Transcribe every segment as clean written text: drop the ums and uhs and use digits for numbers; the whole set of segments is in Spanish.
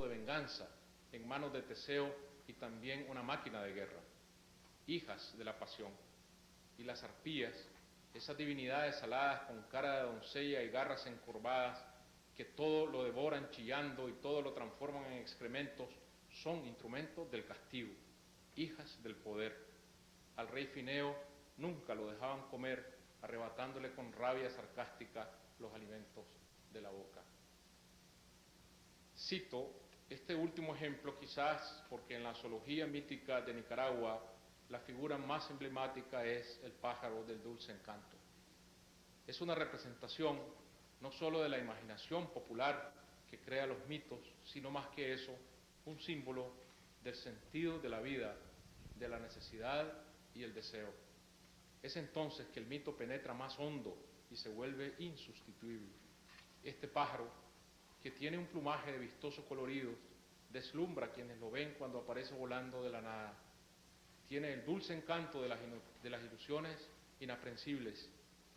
de venganza en manos de Teseo y también una máquina de guerra, hijas de la pasión. Y las arpías, esas divinidades aladas con cara de doncella y garras encorvadas, que todo lo devoran chillando y todo lo transforman en excrementos, son instrumentos del castigo, hijas del poder. Al rey Fineo nunca lo dejaban comer, arrebatándole con rabia sarcástica los alimentos de la boca. Cito este último ejemplo quizás porque en la zoología mítica de Nicaragua la figura más emblemática es el pájaro del dulce encanto. Es una representación no solo de la imaginación popular que crea los mitos, sino más que eso, un símbolo del sentido de la vida, de la necesidad y el deseo. Es entonces que el mito penetra más hondo y se vuelve insustituible. Este pájaro, que tiene un plumaje de vistosos coloridos, deslumbra a quienes lo ven cuando aparece volando de la nada. Tiene el dulce encanto de las ilusiones inaprensibles,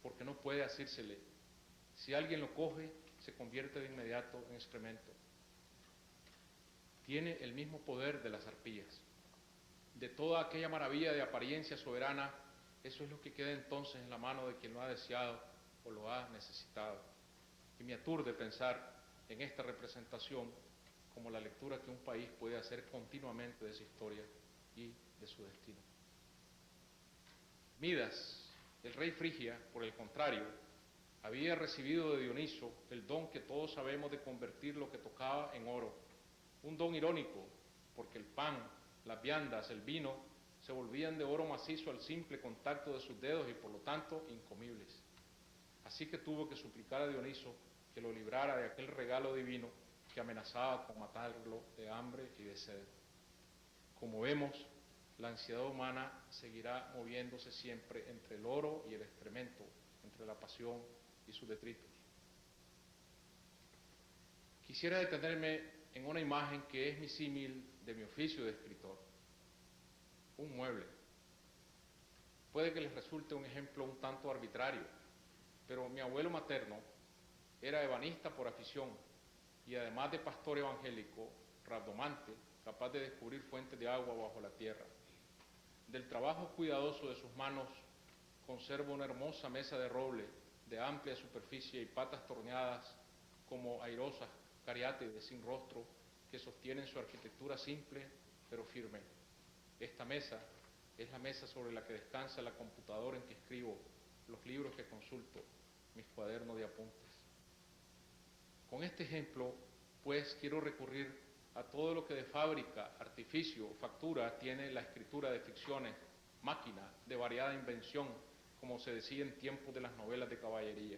porque no puede asírsele. Si alguien lo coge, se convierte de inmediato en excremento. Tiene el mismo poder de las arpías. De toda aquella maravilla de apariencia soberana, eso es lo que queda entonces en la mano de quien lo ha deseado o lo ha necesitado. Y me aturde pensar en esta representación como la lectura que un país puede hacer continuamente de su historia y de su destino. Midas, el rey Frigia, por el contrario, había recibido de Dioniso el don que todos sabemos de convertir lo que tocaba en oro. Un don irónico, porque el pan, las viandas, el vino, se volvían de oro macizo al simple contacto de sus dedos y por lo tanto incomibles. Así que tuvo que suplicar a Dioniso que lo librara de aquel regalo divino que amenazaba con matarlo de hambre y de sed. Como vemos, la ansiedad humana seguirá moviéndose siempre entre el oro y el excremento, entre la pasión y sus detritos. Quisiera detenerme en una imagen que es mi símil de mi oficio de escritor. Un mueble. Puede que les resulte un ejemplo un tanto arbitrario, pero mi abuelo materno era ebanista por afición y además de pastor evangélico, rabdomante, capaz de descubrir fuentes de agua bajo la tierra. Del trabajo cuidadoso de sus manos conservo una hermosa mesa de roble de amplia superficie y patas torneadas como airosas cariátides sin rostro que sostienen su arquitectura simple pero firme. Esta mesa es la mesa sobre la que descansa la computadora en que escribo, los libros que consulto, mis cuadernos de apuntes. Con este ejemplo, pues, quiero recurrir a todo lo que de fábrica, artificio, factura tiene la escritura de ficciones, máquina de variada invención, como se decía en tiempos de las novelas de caballería.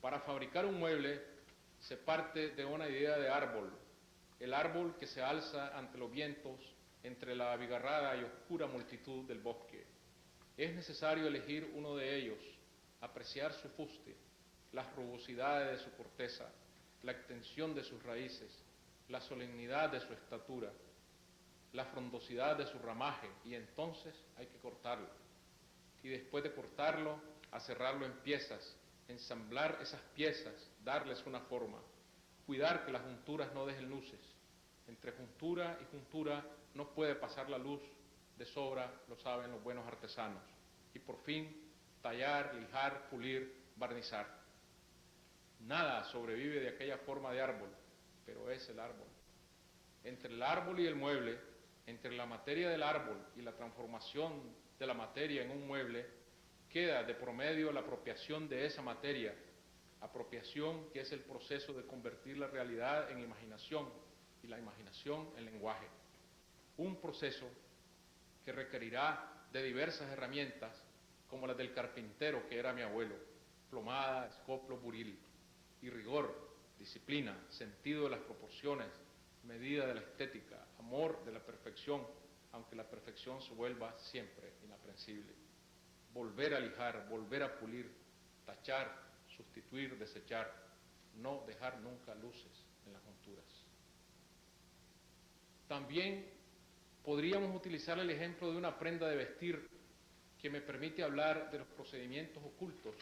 Para fabricar un mueble se parte de una idea de árbol, el árbol que se alza ante los vientos entre la abigarrada y oscura multitud del bosque. Es necesario elegir uno de ellos, apreciar su fuste, las rugosidades de su corteza, la extensión de sus raíces, la solemnidad de su estatura, la frondosidad de su ramaje, y entonces hay que cortarlo. Y después de cortarlo, aserrarlo en piezas, ensamblar esas piezas, darles una forma, cuidar que las junturas no dejen luces. Entre juntura y juntura no puede pasar la luz, de sobra lo saben los buenos artesanos. Y por fin, tallar, lijar, pulir, barnizar. Nada sobrevive de aquella forma de árbol, pero es el árbol. Entre el árbol y el mueble, entre la materia del árbol y la transformación de la materia en un mueble, queda de promedio la apropiación de esa materia, apropiación que es el proceso de convertir la realidad en imaginación y la imaginación en lenguaje. Un proceso que requerirá de diversas herramientas, como las del carpintero que era mi abuelo, plomada, escoplo, buril, y rigor, disciplina, sentido de las proporciones, medida de la estética, amor de la perfección, aunque la perfección se vuelva siempre inaprensible. Volver a lijar, volver a pulir, tachar, sustituir, desechar, no dejar nunca luces en las junturas. También podríamos utilizar el ejemplo de una prenda de vestir que me permite hablar de los procedimientos ocultos,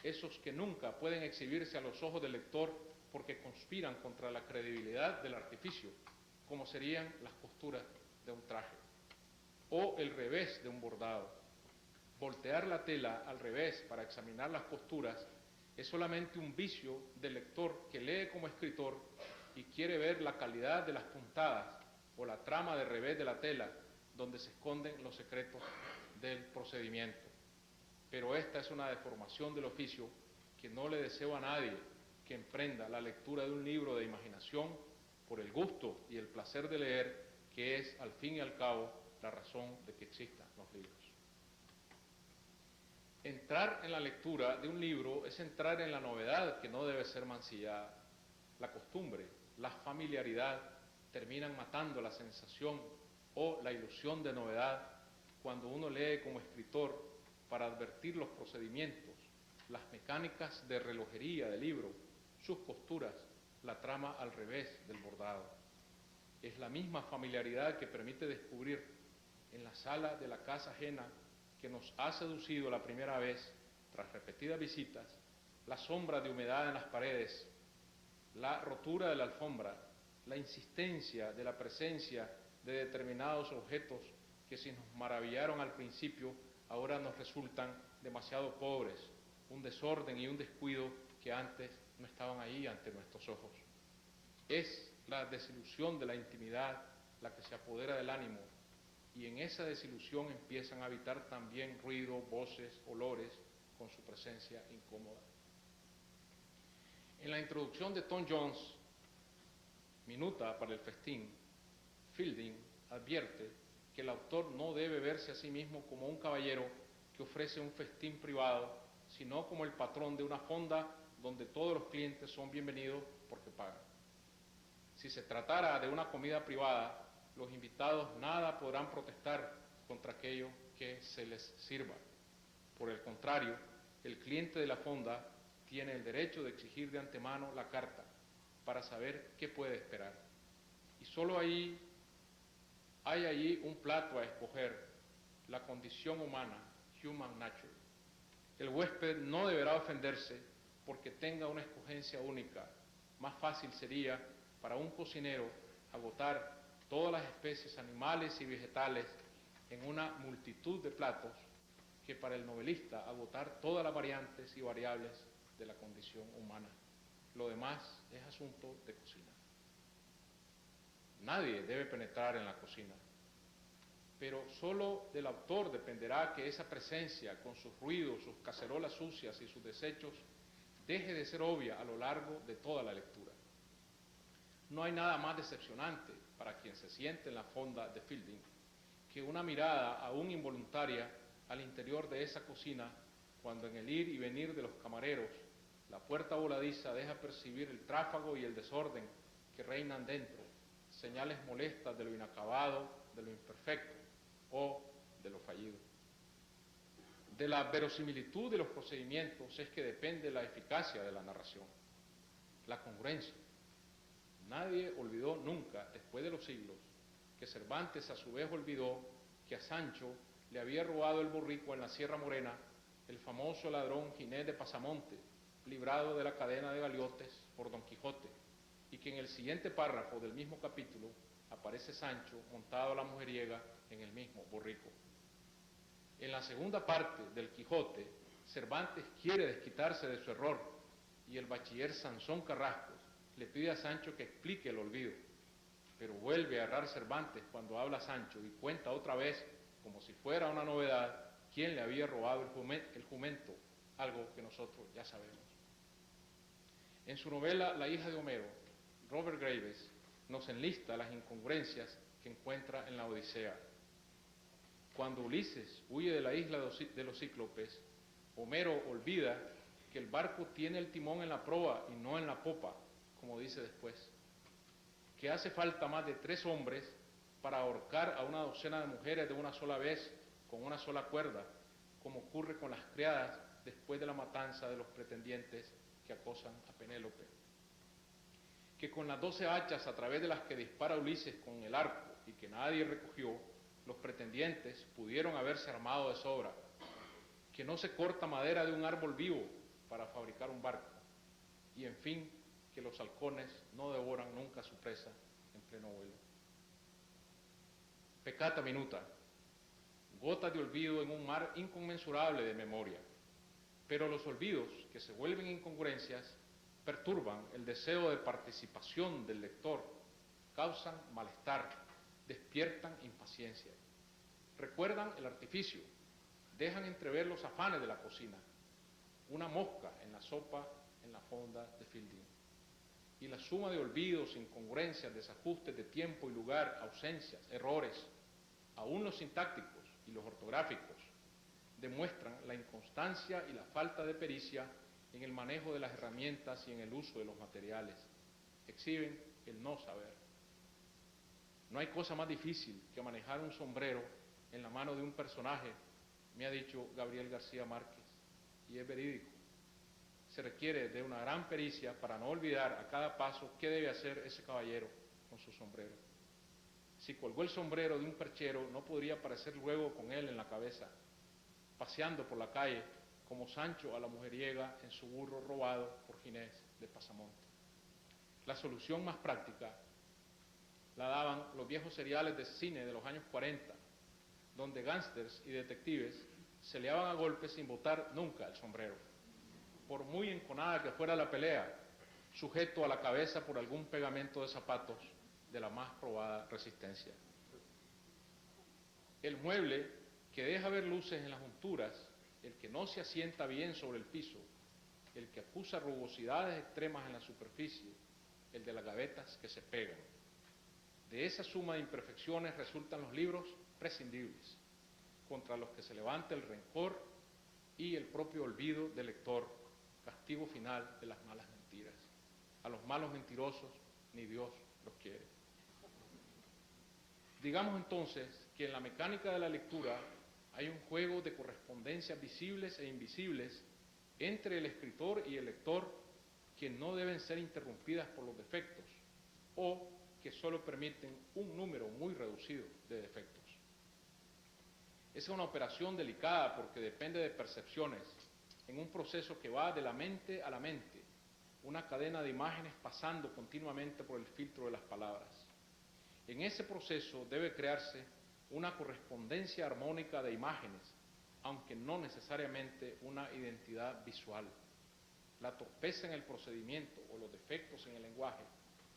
esos que nunca pueden exhibirse a los ojos del lector porque conspiran contra la credibilidad del artificio, como serían las costuras de un traje, o el revés de un bordado. Voltear la tela al revés para examinar las costuras es solamente un vicio del lector que lee como escritor y quiere ver la calidad de las puntadas o la trama de revés de la tela donde se esconden los secretos del procedimiento. Pero esta es una deformación del oficio que no le deseo a nadie que emprenda la lectura de un libro de imaginación por el gusto y el placer de leer, que es, al fin y al cabo, la razón de que existan los libros. Entrar en la lectura de un libro es entrar en la novedad que no debe ser mancillada. La costumbre, la familiaridad terminan matando la sensación o la ilusión de novedad cuando uno lee como escritor para advertir los procedimientos, las mecánicas de relojería del libro, sus costuras, la trama al revés del bordado. Es la misma familiaridad que permite descubrir en la sala de la casa ajena que nos ha seducido la primera vez, tras repetidas visitas, la sombra de humedad en las paredes, la rotura de la alfombra, la insistencia de la presencia de determinados objetos que si nos maravillaron al principio, ahora nos resultan demasiado pobres, un desorden y un descuido que antes no estaban ahí ante nuestros ojos. Es la desilusión de la intimidad la que se apodera del ánimo, y en esa desilusión empiezan a habitar también ruido, voces, olores, con su presencia incómoda. En la introducción de Tom Jones, Minuta para el festín, Fielding advierte que el autor no debe verse a sí mismo como un caballero que ofrece un festín privado, sino como el patrón de una fonda donde todos los clientes son bienvenidos porque pagan. Si se tratara de una comida privada, los invitados nada podrán protestar contra aquello que se les sirva. Por el contrario, el cliente de la fonda tiene el derecho de exigir de antemano la carta para saber qué puede esperar. Y solo hay allí un plato a escoger, la condición humana, human nature. El huésped no deberá ofenderse porque tenga una escogencia única. Más fácil sería para un cocinero agotar todas las especies animales y vegetales en una multitud de platos que para el novelista agotar todas las variantes y variables de la condición humana. Lo demás es asunto de cocina. Nadie debe penetrar en la cocina, pero solo del autor dependerá que esa presencia, con sus ruidos, sus cacerolas sucias y sus desechos, deje de ser obvia a lo largo de toda la lectura. No hay nada más decepcionante para quien se siente en la fonda de Fielding que una mirada aún involuntaria al interior de esa cocina cuando en el ir y venir de los camareros la puerta voladiza deja percibir el tráfago y el desorden que reinan dentro, señales molestas de lo inacabado, de lo imperfecto o de lo fallido. De la verosimilitud de los procedimientos es que depende la eficacia de la narración, la congruencia. Nadie olvidó nunca, después de los siglos, que Cervantes a su vez olvidó que a Sancho le había robado el borrico en la Sierra Morena el famoso ladrón Ginés de Pasamonte, librado de la cadena de galiotes por Don Quijote, y que en el siguiente párrafo del mismo capítulo aparece Sancho montado a la mujeriega en el mismo borrico. En la segunda parte del Quijote, Cervantes quiere desquitarse de su error y el bachiller Sansón Carrasco le pide a Sancho que explique el olvido, pero vuelve a errar Cervantes cuando habla Sancho y cuenta otra vez, como si fuera una novedad, quién le había robado el jumento, algo que nosotros ya sabemos. En su novela La hija de Homero, Robert Graves nos enlista las incongruencias que encuentra en la Odisea. Cuando Ulises huye de la isla de los cíclopes, Homero olvida que el barco tiene el timón en la proa y no en la popa, como dice después, que hace falta más de 3 hombres para ahorcar a una docena de mujeres de una sola vez, con una sola cuerda, como ocurre con las criadas después de la matanza de los pretendientes que acosan a Penélope. Que con las 12 hachas a través de las que dispara Ulises con el arco y que nadie recogió, los pretendientes pudieron haberse armado de sobra. Que no se corta madera de un árbol vivo para fabricar un barco. Y en fin, que los halcones no devoran nunca a su presa en pleno vuelo. Peccata minuta, gotas de olvido en un mar inconmensurable de memoria. Pero los olvidos, que se vuelven incongruencias, perturban el deseo de participación del lector, causan malestar, despiertan impaciencia. Recuerdan el artificio, dejan entrever los afanes de la cocina, una mosca en la sopa en la fonda de Fielding. Y la suma de olvidos, incongruencias, desajustes de tiempo y lugar, ausencias, errores, aún los sintácticos y los ortográficos, demuestran la inconstancia y la falta de pericia en el manejo de las herramientas y en el uso de los materiales. Exhiben el no saber. No hay cosa más difícil que manejar un sombrero en la mano de un personaje, me ha dicho Gabriel García Márquez, y es verídico. Se requiere de una gran pericia para no olvidar a cada paso qué debe hacer ese caballero con su sombrero. Si colgó el sombrero de un perchero, no podría aparecer luego con él en la cabeza, paseando por la calle como Sancho a la mujeriega en su burro robado por Ginés de Pasamonte. La solución más práctica la daban los viejos seriales de cine de los años 40, donde gángsters y detectives se liaban a golpes sin botar nunca el sombrero, por muy enconada que fuera la pelea, sujeto a la cabeza por algún pegamento de zapatos de la más probada resistencia. El mueble que deja ver luces en las junturas, el que no se asienta bien sobre el piso, el que acusa rugosidades extremas en la superficie, el de las gavetas que se pegan. De esa suma de imperfecciones resultan los libros prescindibles, contra los que se levanta el rencor y el propio olvido del lector, castigo final de las malas mentiras. A los malos mentirosos ni Dios los quiere. Digamos entonces que en la mecánica de la lectura hay un juego de correspondencias visibles e invisibles entre el escritor y el lector que no deben ser interrumpidas por los defectos o que solo permiten un número muy reducido de defectos. Es una operación delicada porque depende de percepciones en un proceso que va de la mente a la mente, una cadena de imágenes pasando continuamente por el filtro de las palabras. En ese proceso debe crearse una correspondencia armónica de imágenes, aunque no necesariamente una identidad visual. La torpeza en el procedimiento o los defectos en el lenguaje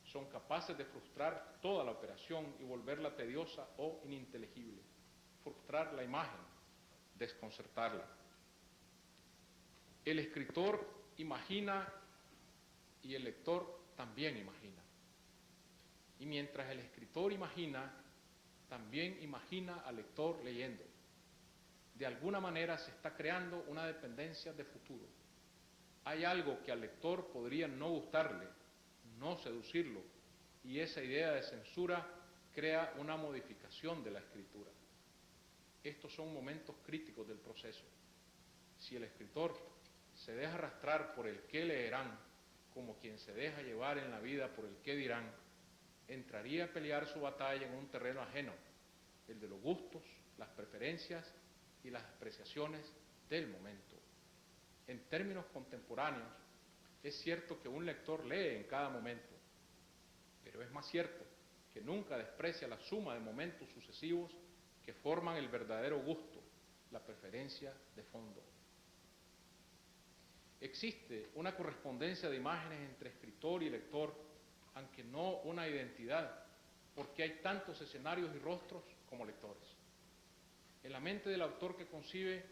son capaces de frustrar toda la operación y volverla tediosa o ininteligible, frustrar la imagen, desconcertarla. El escritor imagina y el lector también imagina. Y mientras el escritor imagina, también imagina al lector leyendo. De alguna manera se está creando una dependencia de futuro. Hay algo que al lector podría no gustarle, no seducirlo, y esa idea de censura crea una modificación de la escritura. Estos son momentos críticos del proceso. Si el escritor se deja arrastrar por el qué leerán, como quien se deja llevar en la vida por el qué dirán, entraría a pelear su batalla en un terreno ajeno, el de los gustos, las preferencias y las apreciaciones del momento. En términos contemporáneos, es cierto que un lector lee en cada momento, pero es más cierto que nunca desprecia la suma de momentos sucesivos que forman el verdadero gusto, la preferencia de fondo. Existe una correspondencia de imágenes entre escritor y lector, aunque no una identidad, porque hay tantos escenarios y rostros como lectores. En la mente del autor que concibe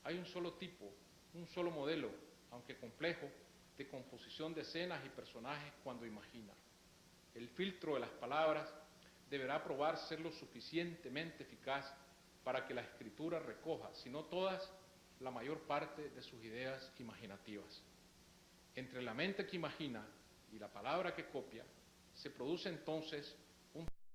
hay un solo tipo, un solo modelo, aunque complejo, de composición de escenas y personajes cuando imagina. El filtro de las palabras deberá probar ser lo suficientemente eficaz para que la escritura recoja, si no todas, la mayor parte de sus ideas imaginativas. Entre la mente que imagina y la palabra que copia, se produce entonces